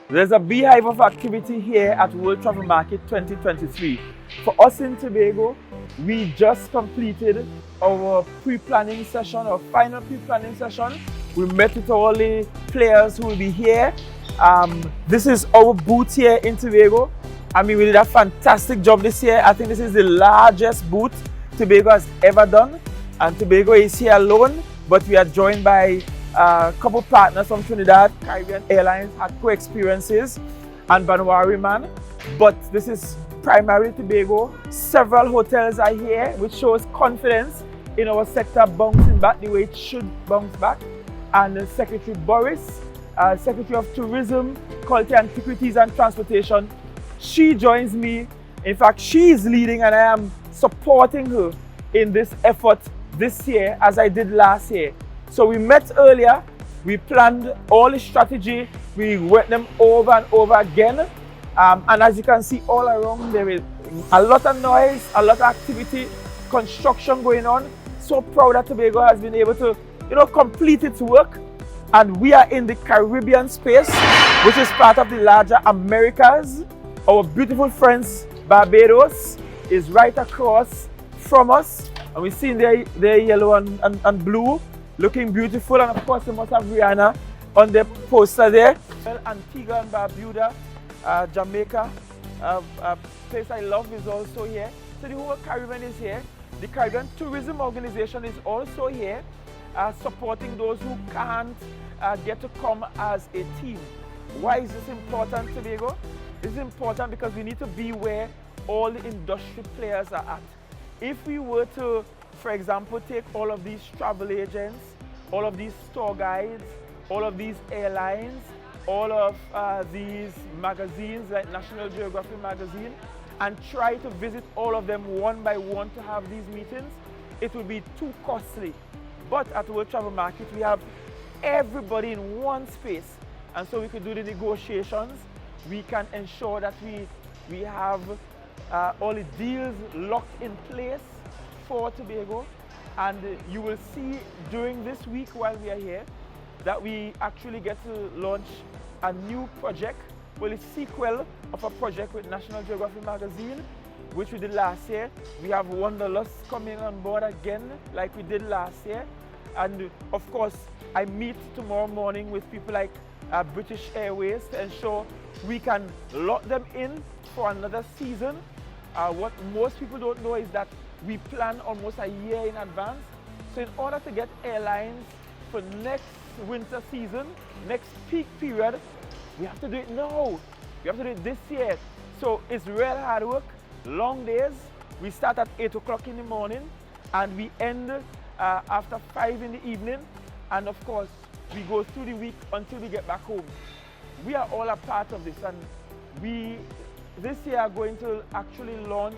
There's a beehive of activity here at World Travel Market 2023. For us in Tobago, we just completed our pre-planning session, our final pre-planning session. We met with all the players who will be here. This is our booth here in Tobago. I mean, we did a fantastic job this year. I think this is the largest booth Tobago has ever done. And Tobago is here alone, but we are joined by a couple partners from Trinidad. Caribbean Airlines had co-experiences and Banwari Man. But this is primarily Tobago. Several hotels are here, which shows confidence in our sector bouncing back the way it should bounce back. And Secretary Boris, Secretary of Tourism, Quality Antiquities and Transportation, she joins me. In fact, she is leading and I am supporting her in this effort this year as I did last year. So we met earlier, we planned all the strategy, we went them over and over again. And as you can see all around, there is a lot of noise, a lot of activity, construction going on. So proud that Tobago has been able to, complete its work. And we are in the Caribbean space, which is part of the larger Americas. Our beautiful friends, Barbados, is right across from us. And we see their yellow and blue, looking beautiful. And of course, they must have Rihanna on the poster there. Antigua and Barbuda, Jamaica, a place I love, is also here. So the whole Caribbean is here. The Caribbean Tourism Organization is also here, supporting those who can't get to come as a team. Why is this important, Tobago? This is important because we need to be where all the industry players are at. If we were to, for example, take all of these travel agents, all of these tour guides, all of these airlines, all of these magazines like National Geographic magazine, and try to visit all of them one by one to have these meetings, it would be too costly. But at World Travel Market, we have everybody in one space. And so we could do the negotiations. We can ensure that we have all the deals locked in place for Tobago. And you will see during this week while we are here that we actually get to launch a new project, well, a sequel of a project with National Geographic magazine, which we did last year. We have Wanderlust coming on board again like we did last year. And of course, I meet tomorrow morning with people like British Airways to ensure we can lock them in for another season. What most people don't know is that we plan almost a year in advance. So in order to get airlines for next winter season, next peak period, we have to do it now. We have to do it this year. So it's real hard work, long days. We start at 8 o'clock in the morning and we end after 5 in the evening. And of course, we go through the week until we get back home. We are all a part of this, and we this year are going to actually launch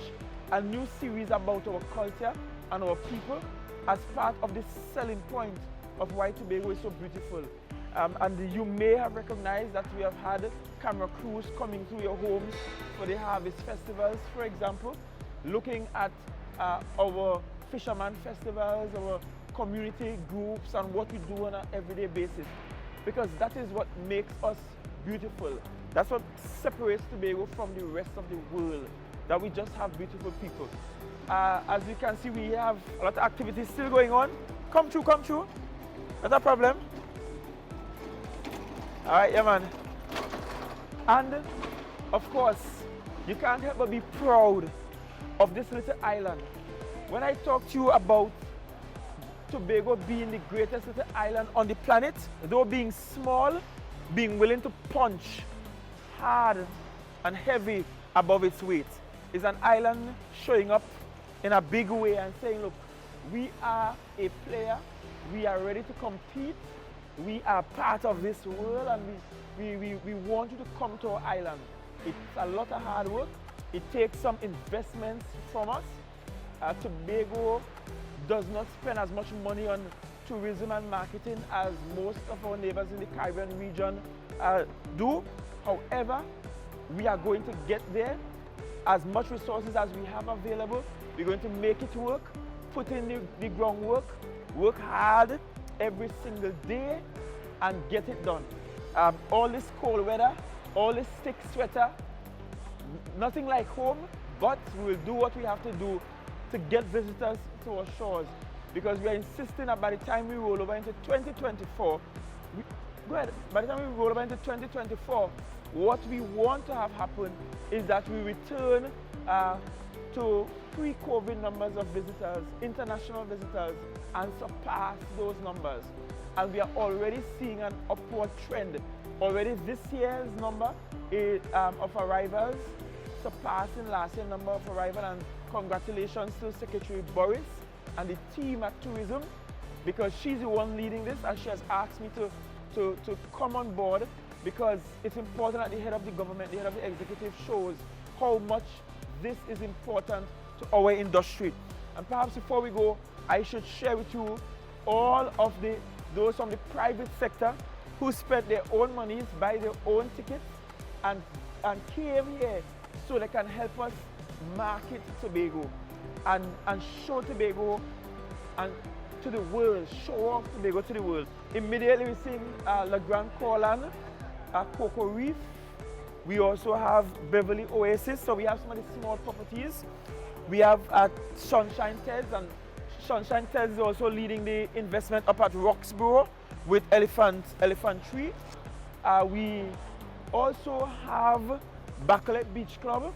a new series about our culture and our people as part of the selling point of why Tobago is so beautiful. And you may have recognized that we have had camera crews coming through your homes for the harvest festivals, for example, looking at our fisherman festivals, our community groups, and what we do on an everyday basis. Because that is what makes us beautiful. That's what separates Tobago from the rest of the world, that we just have beautiful people. As you can see, we have a lot of activities still going on. Come through, come through. Not a problem. All right, yeah, man. And of course, you can't help but be proud of this little island. When I talk to you about Tobago being the greatest little island on the planet, though being small, being willing to punch hard and heavy above its weight, is an island showing up in a big way and saying, look, we are a player, we are ready to compete, we are part of this world, and we want you to come to our island. It's a lot of hard work. It takes some investments from us. Tobago does not spend as much money on tourism and marketing as most of our neighbors in the Caribbean region do. However, we are going to get there. As much resources as we have available, we're going to make it work, put in the groundwork, work hard, every single day and get it done. All this cold weather, all this thick sweater, nothing like home, but we will do what we have to do to get visitors to our shores, because we are insisting that by the time we roll over into 2024, by the time we roll over into 2024, what we want to have happen is that we return to pre-COVID numbers of visitors, international visitors, and surpass those numbers. And we are already seeing an upward trend. Already this year's number of arrivals surpassing last year's number of arrivals, and congratulations to Secretary Boris and the team at Tourism, because she's the one leading this, and she has asked me to come on board, because it's important that the head of the government, the head of the executive shows how much this is important to our industry. And perhaps before we go, I should share with you all of those from the private sector who spent their own monies, buy their own tickets, and came here so they can help us market Tobago and show Tobago and to the world, show off Tobago to the world. Immediately we sing La Grande Corland, Cocoa Reef. We also have Beverly Oasis, so we have some of the small properties. We have Sunshine Teds, and Sunshine Teds is also leading the investment up at Roxborough with Elephant Tree. We also have Bacalet Beach Club,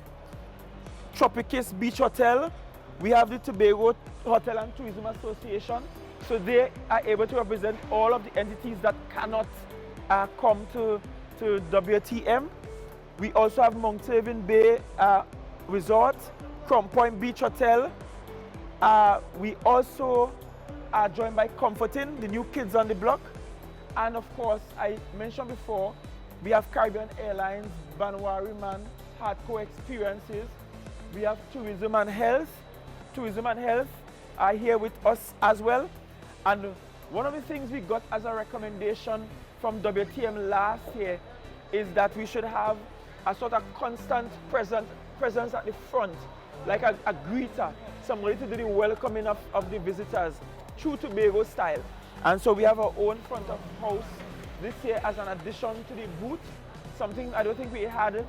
Tropicus Beach Hotel. We have the Tobago Hotel and Tourism Association. So they are able to represent all of the entities that cannot come to WTM. We also have Mount Irving Bay Resort, Crown Point Beach Hotel. We also are joined by Comforting, the new kids on the block. And of course, I mentioned before, we have Caribbean Airlines, Banwari Man, Hardcore Experiences. We have Tourism and Health. Tourism and Health are here with us as well. And one of the things we got as a recommendation from WTM last year is that we should have a sort of constant presence at the front, like a greeter, somebody to do the welcoming of the visitors, true Tobago style. And so we have our own front of house this year as an addition to the booth, something I don't think we had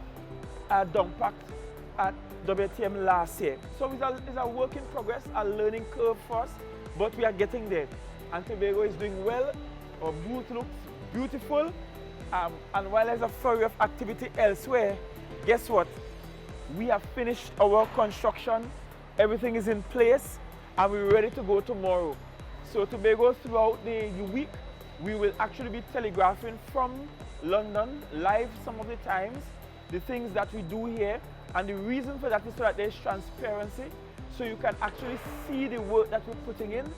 done packed at WTM last year. So it's a work in progress, a learning curve for us, but we are getting there. And Tobago is doing well, our booth looks beautiful, and while there's a flurry of activity elsewhere, guess what? We have finished our construction, everything is in place, and we're ready to go tomorrow. So Tobago, throughout the week, we will actually be telegraphing from London live some of the times, the things that we do here. And the reason for that is so that there's transparency, so you can actually see the work that we're putting in,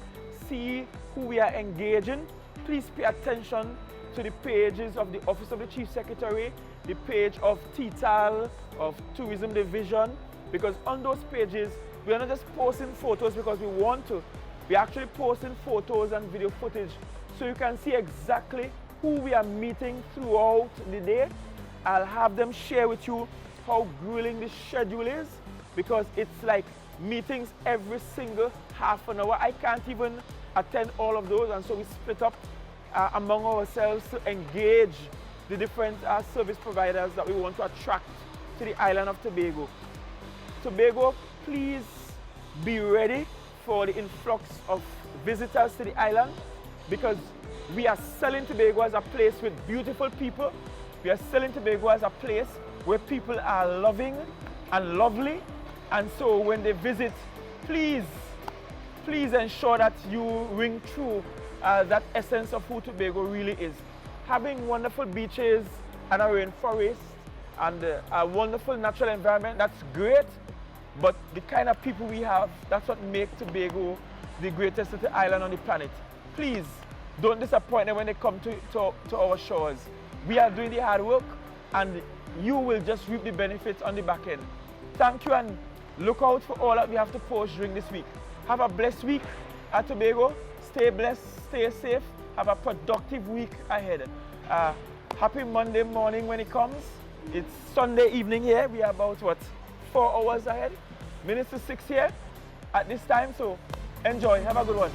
see who we are engaging. Please pay attention to the pages of the Office of the Chief Secretary, the page of TTAL, of Tourism Division, because on those pages, we are not just posting photos because we want to. We're actually posting photos and video footage, so you can see exactly who we are meeting throughout the day. I'll have them share with you how grueling the schedule is, because it's like meetings every single half an hour. I can't even attend all of those, and so we split up among ourselves to engage the different service providers that we want to attract to the island of Tobago. Tobago, please be ready for the influx of visitors to the island, because we are selling Tobago as a place with beautiful people. We are selling Tobago as a place where people are loving and lovely. And so when they visit, please ensure that you ring true that essence of who Tobago really is. Having wonderful beaches and a rainforest and a wonderful natural environment, that's great. But the kind of people we have, that's what makes Tobago the greatest little island on the planet. Please don't disappoint them when they come to our shores. We are doing the hard work, and you will just reap the benefits on the back end. Thank you, and look out for all that we have to post during this week. Have a blessed week at Tobago. Stay blessed, stay safe, have a productive week ahead. Happy Monday morning when it comes. It's Sunday evening here. We are about, 4 hours ahead? Minutes to 6 here at this time, so enjoy, have a good one.